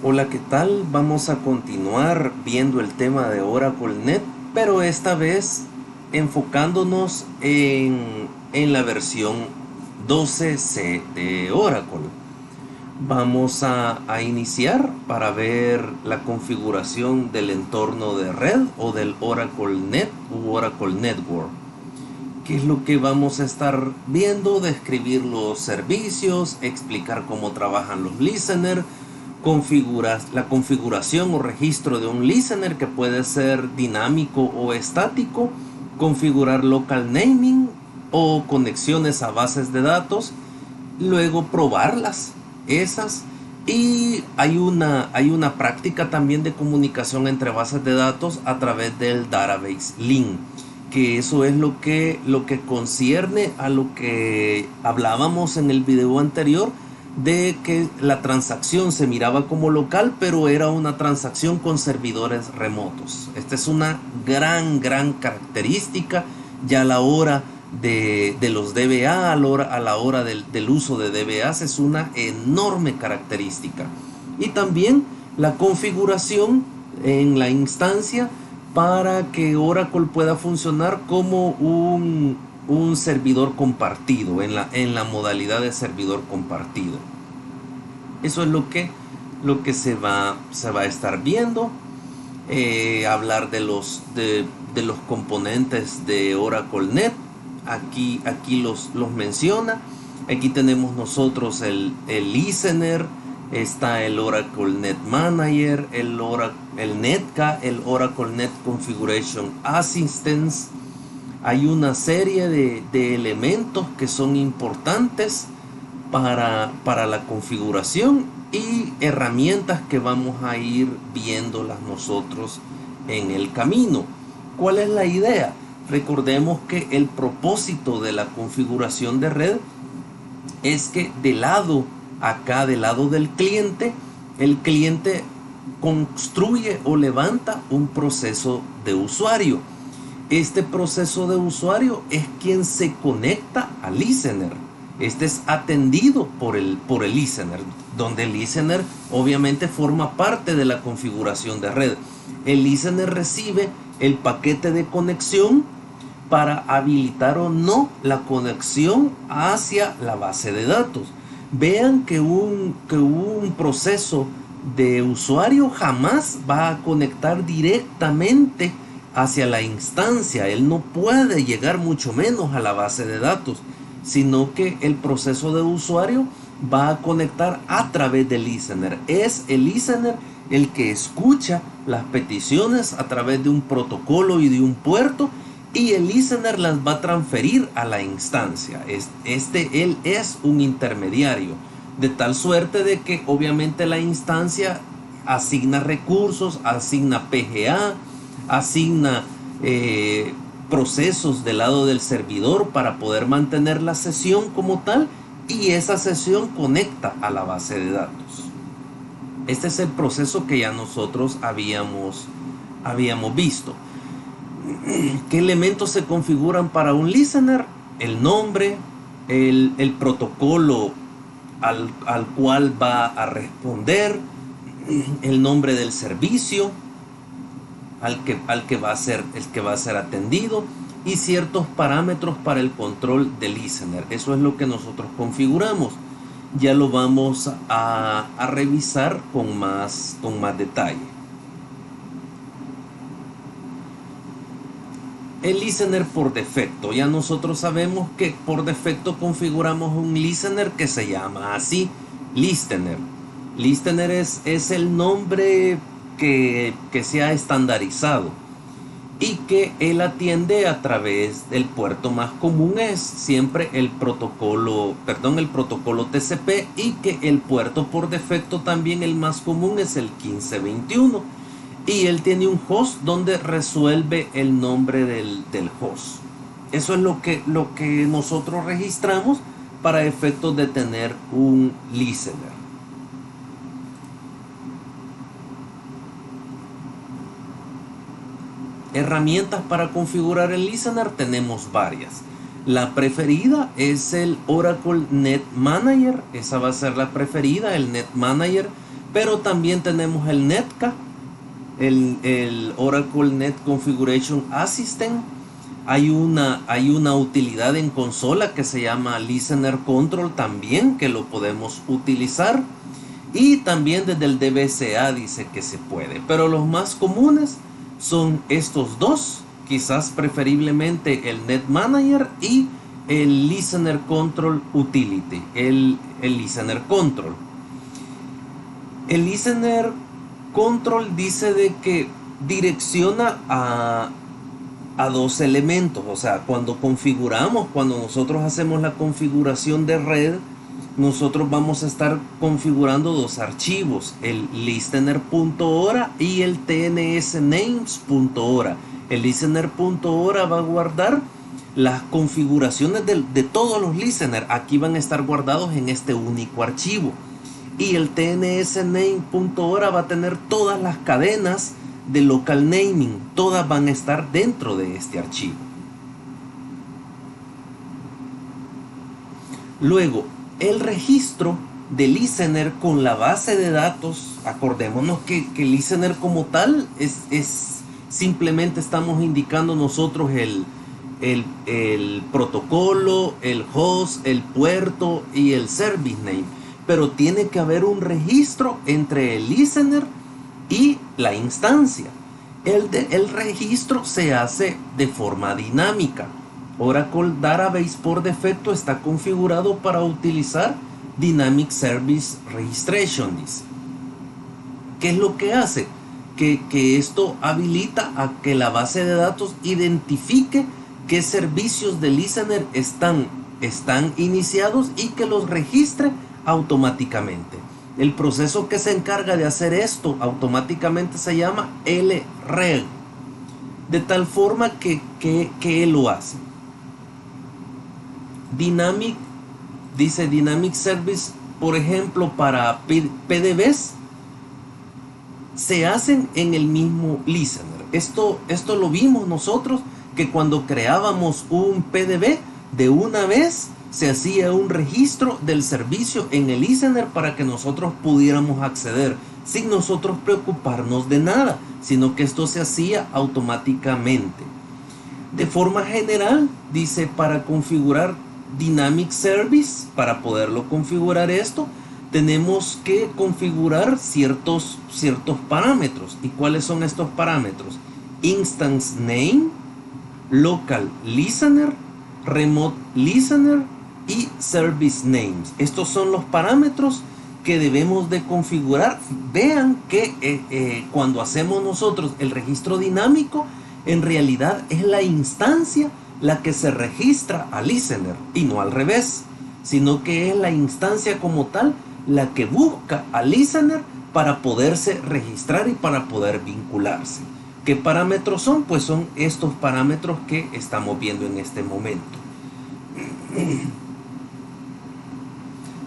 Hola, ¿qué tal? Vamos a continuar viendo el tema de Oracle.net, pero esta vez enfocándonos en la versión 12C de Oracle. Vamos a iniciar para ver la configuración del entorno de red o del Oracle.net u Oracle Network. ¿Qué es lo que vamos a estar viendo? Describir los servicios, explicar cómo trabajan los listeners, la configuración o registro de un listener que puede ser dinámico o estático, configurar local naming o conexiones a bases de datos, luego probarlas, esas. Y hay una práctica también de comunicación entre bases de datos a través del database link, que eso es lo que concierne a lo que hablábamos en el video anterior, de que la transacción se miraba como local, pero era una transacción con servidores remotos. Esta es una gran característica ya a la hora de los DBA, a la hora del uso de DBAs. Es una enorme característica. Y también la configuración en la instancia para que Oracle pueda funcionar como un servidor compartido, en la modalidad de servidor compartido. Eso es lo que se va a estar viendo. Hablar de los componentes de Oracle.net. Aquí los menciona. Aquí tenemos nosotros el listener. Está el Oracle.net Manager, el Netca, el Oracle.net Configuration Assistance. Hay una serie de elementos que son importantes para la configuración y herramientas que vamos a ir viéndolas nosotros en el camino. ¿Cuál es la idea? Recordemos que el propósito de la configuración de red es que del lado del cliente, el cliente construye o levanta un proceso de usuario. Este proceso de usuario es quien se conecta al listener. Este es atendido por el listener, donde el listener obviamente forma parte de la configuración de red. El listener recibe el paquete de conexión para habilitar o no la conexión hacia la base de datos. Vean que un proceso de usuario jamás va a conectar directamente hacia la instancia. Él no puede llegar mucho menos a la base de datos, sino que el proceso de usuario va a conectar a través del listener. Es el listener el que escucha las peticiones a través de un protocolo y de un puerto, y el listener las va a transferir a la instancia. Él es un intermediario, de tal suerte de que obviamente la instancia asigna recursos, asigna PGA, asigna procesos del lado del servidor para poder mantener la sesión como tal, y esa sesión conecta a la base de datos. Este es el proceso que ya nosotros habíamos visto. ¿Qué elementos se configuran para un listener? El nombre, el protocolo al cual va a responder, el nombre del servicio al que va a ser atendido, y ciertos parámetros para el control del listener. Eso es lo que nosotros configuramos. Ya lo vamos a revisar con más detalle. El listener por defecto. Ya nosotros sabemos que por defecto configuramos un listener que se llama así, listener. Listener es el nombre que se ha estandarizado, y que él atiende a través del puerto más común. Es siempre el protocolo TCP, y que el puerto por defecto también el más común es el 1521, y él tiene un host donde resuelve el nombre del host. Eso es lo que nosotros registramos para efectos de tener un listener. Herramientas para configurar el listener tenemos varias. La preferida es el Oracle Net Manager. Esa va a ser la preferida, el Net Manager, Pero también tenemos el NetCA, el Oracle Net Configuration Assistant. Hay una utilidad en consola que se llama Listener Control también, que lo podemos utilizar. Y también desde el DBCA dice que se puede. Pero los más comunes son estos dos. Quizás preferiblemente el Net Manager y el Listener Control Utility. El Listener Control. El Listener Control dice de que direcciona a dos elementos. O sea, cuando nosotros hacemos la configuración de red, nosotros vamos a estar configurando dos archivos, el listener.hora y el tnsnames.hora. El listener.hora va a guardar las configuraciones de todos los listeners. Aquí van a estar guardados en este único archivo. Y el tnsname.hora va a tener todas las cadenas de local naming. Todas van a estar dentro de este archivo. Luego, el registro de listener con la base de datos. Acordémonos que listener como tal es simplemente estamos indicando nosotros el protocolo, el host, el puerto y el service name. Pero tiene que haber un registro entre el listener y la instancia. El registro se hace de forma dinámica. Oracle Database por defecto está configurado para utilizar Dynamic Service Registration. Dice. ¿Qué es lo que hace? Que esto habilita a que la base de datos identifique qué servicios de listener están iniciados y que los registre automáticamente. El proceso que se encarga de hacer esto automáticamente se llama LREG, de tal forma que él lo hace. Dynamic Service, por ejemplo, para PDBs se hacen en el mismo listener. Esto lo vimos nosotros, que cuando creábamos un PDB, de una vez se hacía un registro del servicio en el listener para que nosotros pudiéramos acceder sin nosotros preocuparnos de nada, sino que esto se hacía automáticamente. De forma general, dice, para configurar Dynamic Service, para poderlo configurar esto, tenemos que configurar ciertos parámetros. ¿Y cuáles son estos parámetros? Instance Name, Local Listener, Remote Listener y Service Names. Estos son los parámetros que debemos de configurar. Vean que cuando hacemos nosotros el registro dinámico, en realidad es la instancia la que se registra al listener y no al revés, sino que es la instancia como tal la que busca al listener para poderse registrar y para poder vincularse. ¿Qué parámetros son? Pues son estos parámetros que estamos viendo en este momento.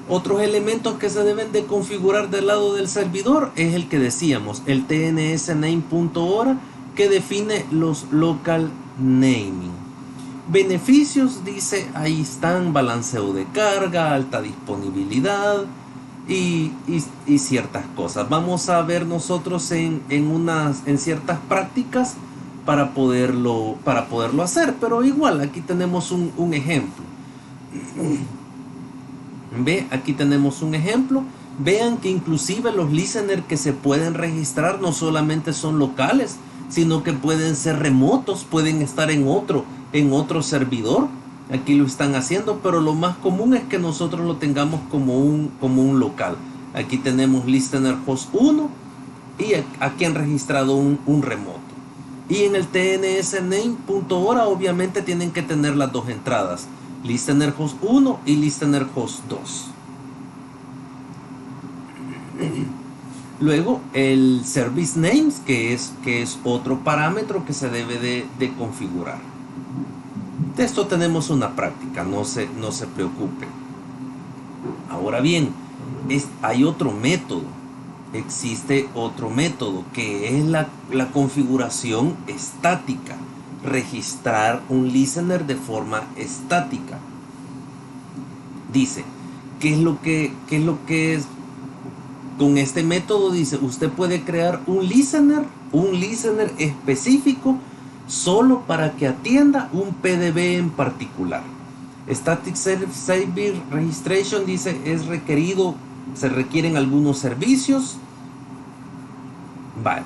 Otros elementos que se deben de configurar del lado del servidor es el que decíamos, el tnsname.hora, que define los local naming. Beneficios, dice, ahí están: balanceo de carga, alta disponibilidad y ciertas cosas. Vamos a ver nosotros en ciertas prácticas para poderlo hacer, pero igual aquí tenemos un ejemplo. Ve, aquí tenemos un ejemplo. Vean que inclusive los listeners que se pueden registrar no solamente son locales, sino que pueden ser remotos, pueden estar en otro servidor. Aquí lo están haciendo, pero lo más común es que nosotros lo tengamos como un local. Aquí tenemos listener host 1 y aquí han registrado un remoto. Y en el tnsname.hora obviamente tienen que tener las dos entradas, listener host 1 y listener host 2. Luego el service names, que es otro parámetro que se debe de configurar. De esto tenemos una práctica, no se preocupe. Ahora bien, hay otro método. Existe otro método que es la configuración estática. Registrar un listener de forma estática. Dice, ¿qué es lo que Con este método dice, usted puede crear un listener específico solo para que atienda un PDB en particular. Static Service Registration dice, es requerido, se requieren algunos servicios. Vale.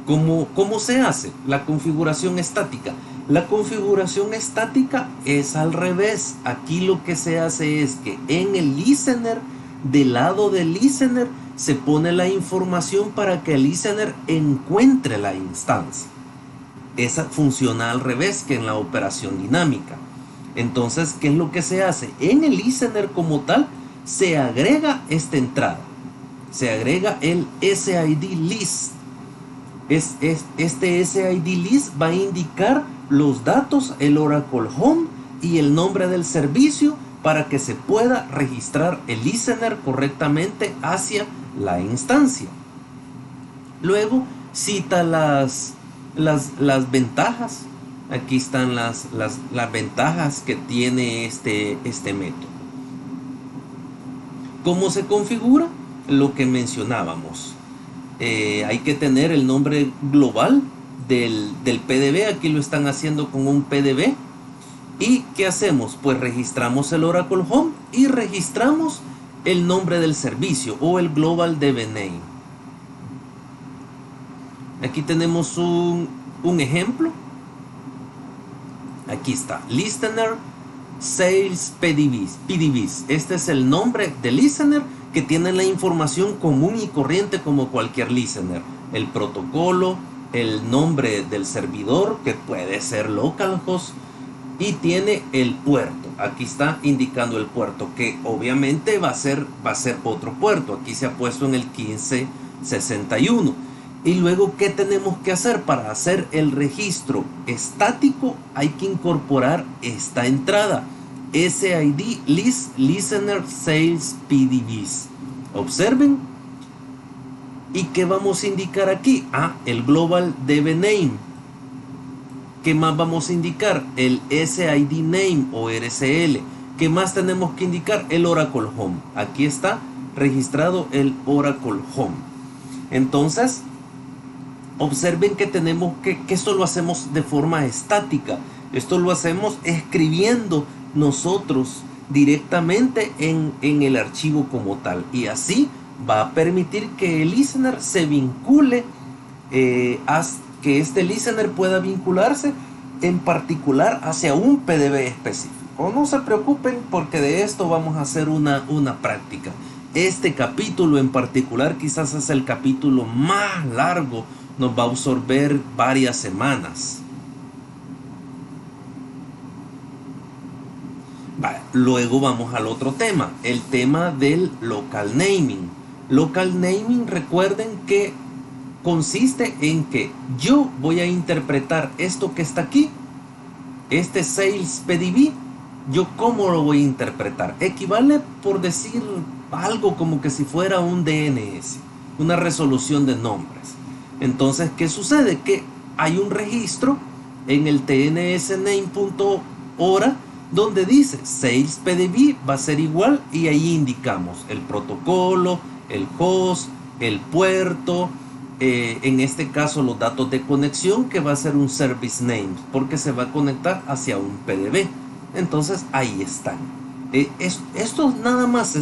¿Cómo se hace la configuración estática? La configuración estática es al revés. Aquí lo que se hace es que en el listener, del lado del listener, se pone la información para que el listener encuentre la instancia. Esa funciona al revés que en la operación dinámica. Entonces, ¿qué es lo que se hace? En el listener como tal, se agrega esta entrada. Se agrega el SID list. Este SID list va a indicar los datos, el Oracle Home y el nombre del servicio para que se pueda registrar el listener correctamente hacia la instancia. Luego cita las ventajas. Aquí están las ventajas que tiene este método. ¿Cómo se configura? Lo que mencionábamos. Hay que tener el nombre global del PDB. Aquí lo están haciendo con un PDB. ¿Y qué hacemos? Pues registramos el Oracle Home y registramos el nombre del servicio o el Global DB Name. Aquí tenemos un ejemplo. Aquí está, Listener Sales PDBs. Este es el nombre del listener que tiene la información común y corriente como cualquier listener. El protocolo, el nombre del servidor, que puede ser localhost, y tiene el puerto. Aquí está indicando el puerto, que obviamente va a ser otro puerto. Aquí se ha puesto en el 1561. Y luego, ¿qué tenemos que hacer? Para hacer el registro estático hay que incorporar esta entrada, SID list listener sales PDBs. Observen. ¿Y qué vamos a indicar aquí? El global DB name. ¿Qué más vamos a indicar? El SID name o RCL. ¿Qué más tenemos que indicar? El Oracle Home. Aquí está registrado el Oracle Home. Entonces, observen que tenemos que esto lo hacemos de forma estática. Esto lo hacemos escribiendo nosotros directamente en el archivo como tal. Y así va a permitir que el listener se vincule, que este listener pueda vincularse en particular hacia un PDB específico. No se preocupen, porque de esto vamos a hacer una práctica. Este capítulo en particular quizás es el capítulo más largo. Nos va a absorber varias semanas. Vale, luego vamos al otro tema, el tema del local naming. Local naming, recuerden que consiste en que yo voy a interpretar esto que está aquí, este sales PDB. Yo cómo lo voy a interpretar. Equivale, por decir algo, como que si fuera un DNS, una resolución de nombres. Entonces, ¿qué sucede? Que hay un registro en el tnsname.ora donde dice sales PDB va a ser igual, y ahí indicamos el protocolo, el host, el puerto, en este caso los datos de conexión, que va a ser un service name porque se va a conectar hacia un PDB. Entonces ahí están. Esto nada más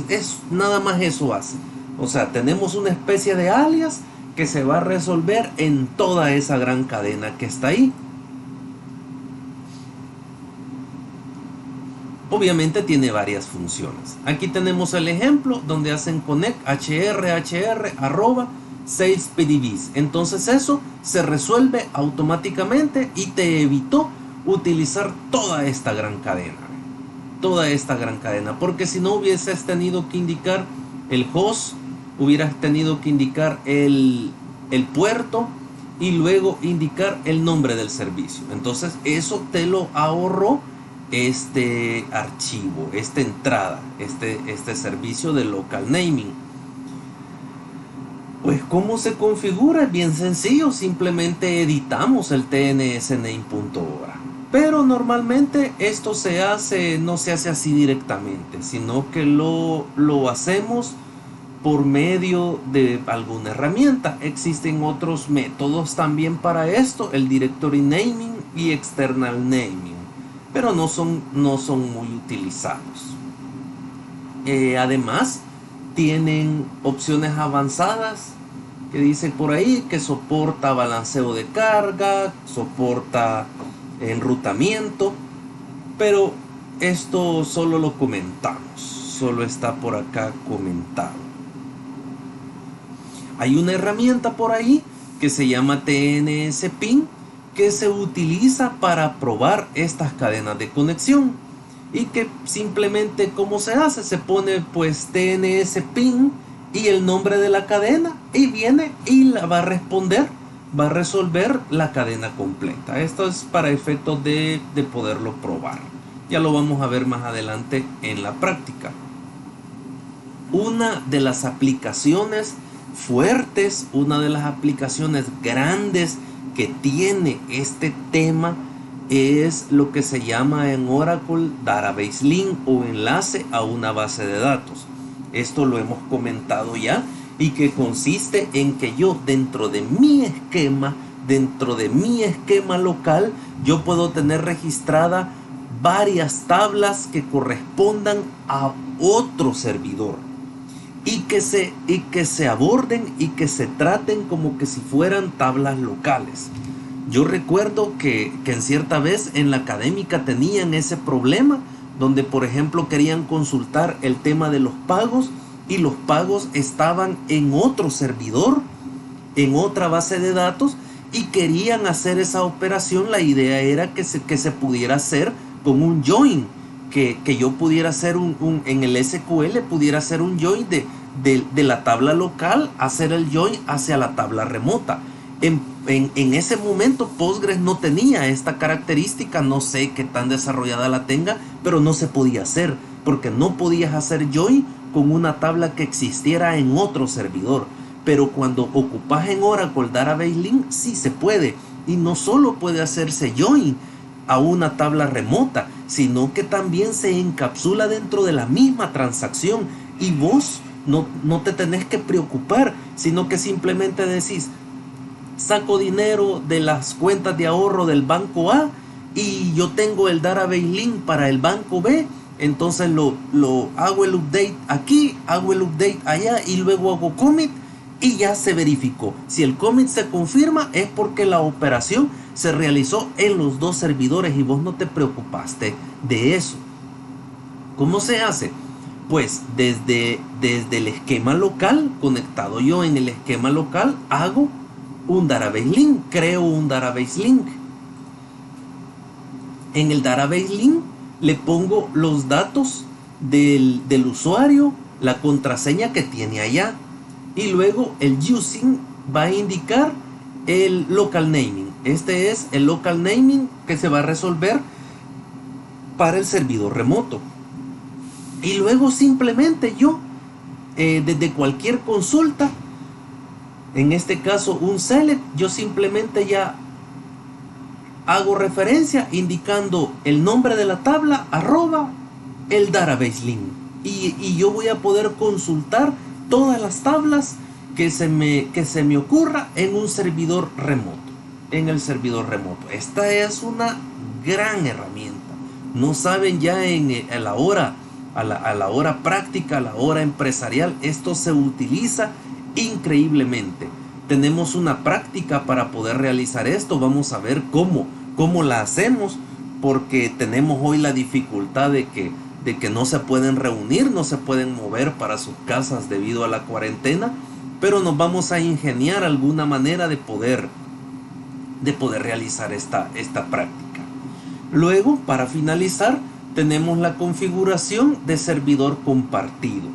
eso hace. O sea, tenemos una especie de alias que se va a resolver en toda esa gran cadena que está ahí. Obviamente tiene varias funciones. Aquí tenemos el ejemplo donde hacen connect hr arroba sales PDBs. Entonces eso se resuelve automáticamente y te evitó utilizar toda esta gran cadena. Porque si no hubieses tenido que indicar el host, hubieras tenido que indicar el puerto y luego indicar el nombre del servicio. Entonces eso te lo ahorró este archivo, esta entrada, este servicio de local naming. Pues ¿cómo se configura? Es bien sencillo, simplemente editamos el tnsname.ora. Pero normalmente esto no se hace así directamente, sino que lo hacemos por medio de alguna herramienta. Existen otros métodos también para esto, el directory naming y external naming, pero no son muy utilizados. Además, tienen opciones avanzadas que dice por ahí que soporta balanceo de carga, soporta enrutamiento, pero esto solo lo comentamos, solo está por acá comentado. Hay una herramienta por ahí que se llama TNS-Ping, que se utiliza para probar estas cadenas de conexión, y que simplemente, ¿cómo se hace? Se pone pues TNS-Ping y el nombre de la cadena, y viene y la va a responder, va a resolver la cadena completa. Esto es para efectos de poderlo probar. Ya lo vamos a ver más adelante en la práctica. Una de las aplicaciones fuertes, una de las aplicaciones grandes que tiene este tema es lo que se llama en Oracle Database Link, o enlace a una base de datos. Esto lo hemos comentado ya, y que consiste en que yo dentro de mi esquema local, yo puedo tener registrada varias tablas que correspondan a otro servidor, y que se aborden y que se traten como que si fueran tablas locales. Yo recuerdo que en cierta vez en la académica tenían ese problema, donde por ejemplo querían consultar el tema de los pagos, y los pagos estaban en otro servidor, en otra base de datos, y querían hacer esa operación. La idea era que se pudiera hacer con un join, que yo pudiera hacer en el SQL pudiera hacer un join de la tabla local, hacer el join hacia la tabla remota. En ese momento Postgres no tenía esta característica, no sé qué tan desarrollada la tenga, pero no se podía hacer, porque no podías hacer join con una tabla que existiera en otro servidor. Pero cuando ocupas en Oracle Database Link, sí se puede, y no solo puede hacerse join a una tabla remota, sino que también se encapsula dentro de la misma transacción, y vos no te tenés que preocupar, sino que simplemente decís: saco dinero de las cuentas de ahorro del banco A, y yo tengo el Database Link para el banco B, entonces lo hago el update aquí, hago el update allá, y luego hago commit, y ya se verificó. Si el commit se confirma, es porque la operación se realizó en los dos servidores y vos no te preocupaste de eso. ¿Cómo se hace? Pues desde el esquema local, conectado yo en el esquema local, hago un Database Link, creo un Database Link. En el Database Link le pongo los datos del usuario, la contraseña que tiene allá, y luego el using va a indicar el local naming. Este es el local naming que se va a resolver para el servidor remoto. Y luego simplemente yo, desde cualquier consulta, en este caso un select, yo simplemente ya hago referencia indicando el nombre de la tabla, @ el database link, y yo voy a poder consultar todas las tablas que se me ocurra en un servidor remoto, en el servidor remoto. Esta es una gran herramienta. No saben, ya a la hora práctica, a la hora empresarial, esto se utiliza increíblemente. Tenemos una práctica para poder realizar esto. Vamos a ver cómo la hacemos, porque tenemos hoy la dificultad de que no se pueden reunir, no se pueden mover para sus casas debido a la cuarentena, pero nos vamos a ingeniar alguna manera de poder realizar esta práctica. Luego, para finalizar, tenemos la configuración de servidor compartido.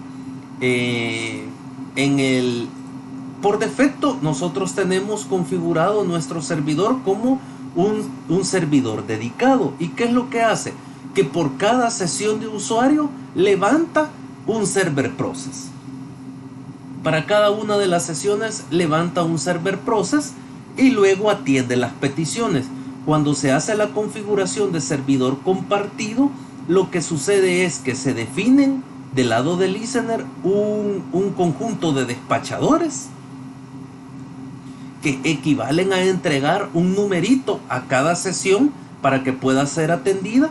Por defecto, nosotros tenemos configurado nuestro servidor como un servidor dedicado. ¿Y qué es lo que hace? Que por cada sesión de usuario levanta un server process. Para cada una de las sesiones levanta un server process y luego atiende las peticiones. Cuando se hace la configuración de servidor compartido, lo que sucede es que se definen del lado del listener un conjunto de despachadores que equivalen a entregar un numerito a cada sesión para que pueda ser atendida,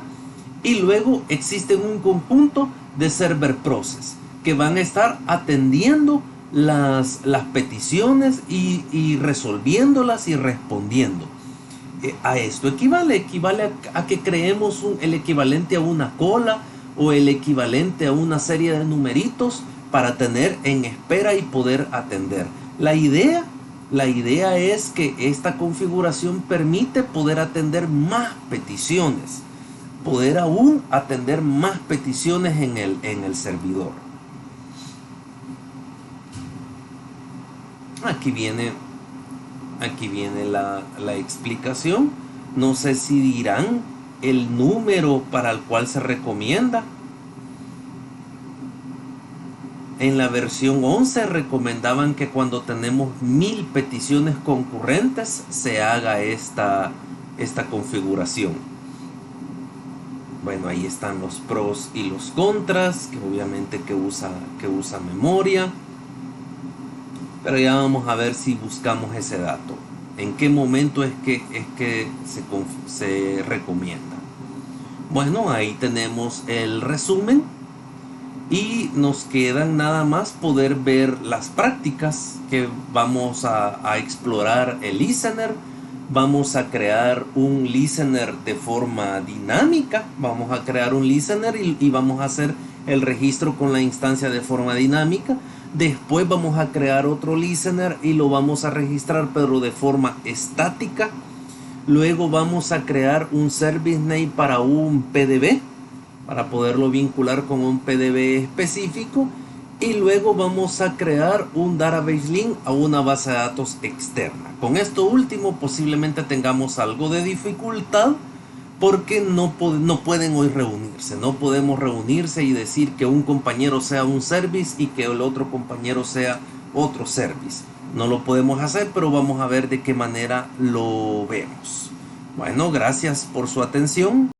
y luego existen un conjunto de server process que van a estar atendiendo las peticiones y resolviéndolas y respondiendo. A esto equivale a que creemos el equivalente a una cola o el equivalente a una serie de numeritos para tener en espera y poder atender. La idea es que esta configuración permite poder atender más peticiones, poder aún atender más peticiones en el servidor. Aquí viene la explicación. No sé si dirán el número para el cual se recomienda. En la versión 11 recomendaban que cuando tenemos 1000 peticiones concurrentes se haga esta configuración. Bueno, ahí están los pros y los contras, que obviamente que usa memoria. Pero ya vamos a ver si buscamos ese dato. ¿En qué momento es que se recomienda? Bueno, ahí tenemos el resumen y nos quedan nada más poder ver las prácticas que vamos a explorar el listener. Vamos a crear un listener de forma dinámica. Vamos a crear un listener y vamos a hacer el registro con la instancia de forma dinámica. Después vamos a crear otro listener y lo vamos a registrar pero de forma estática. Luego vamos a crear un service name para un PDB, para poderlo vincular con un PDB específico. Y luego vamos a crear un database link a una base de datos externa. Con esto último posiblemente tengamos algo de dificultad, porque no pueden hoy reunirse. No podemos reunirse y decir que un compañero sea un service y que el otro compañero sea otro service. No lo podemos hacer, pero vamos a ver de qué manera lo vemos. Bueno, gracias por su atención.